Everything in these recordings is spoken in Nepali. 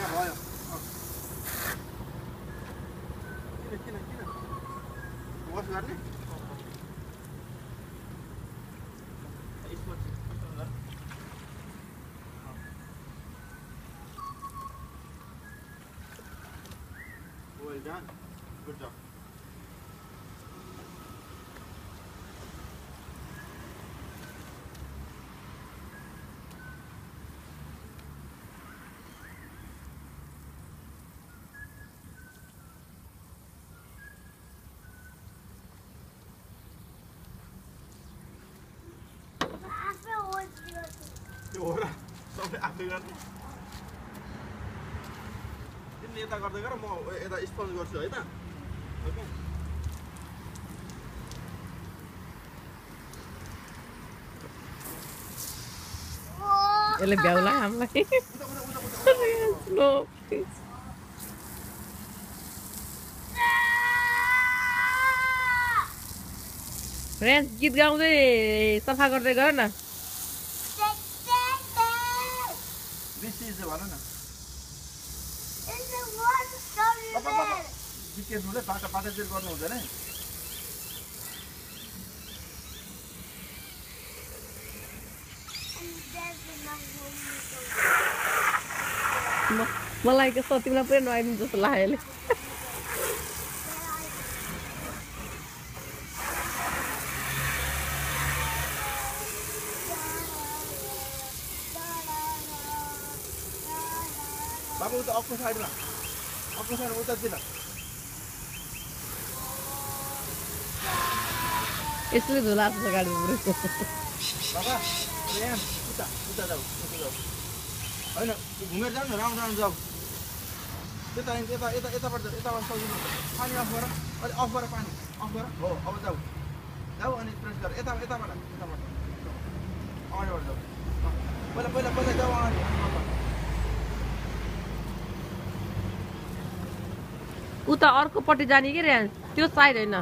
भयो किन वास गर्ने Well done. Good job. हो र सबै आफै गर्ने तिमीले यता गर्दै गर म यता स्पन्ज गर्छु है त ओके यसले भ्याउला हामीलाई नो प्लिज रेन्स गीत गाउँदै सफा गर्दै गर न भन न बिकेर्नुले बाटातिर गर्नु हुँदैन मलाई कस्तो तिमीलाई पुरै नआइदिनु जस्तो लाग्यो अहिले बाबु उता अर्को साइडमा उतातिर यसले झोला जस्तो गाडी पुरो बाबा उता जाऊ होइन घुमेर जाऊ न राउन्ड जाऊ यताबाट सजिलो पानी अफ गर अलि अफ गर पानी अफ गर हो अब जाऊ अनि प्रेस गर यताबाट अगाडिबाट जाऊ पहिला जाऊ अगाडि उता अर्कोपट्टि जाने कि रेन्स त्यो साइड होइन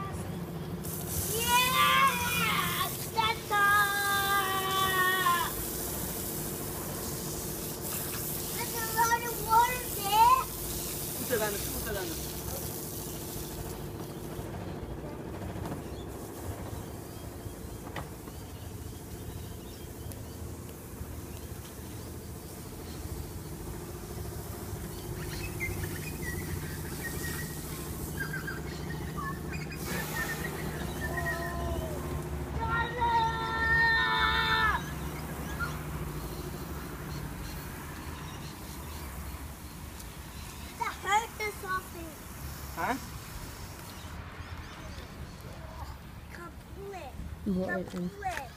Huh? Kapue.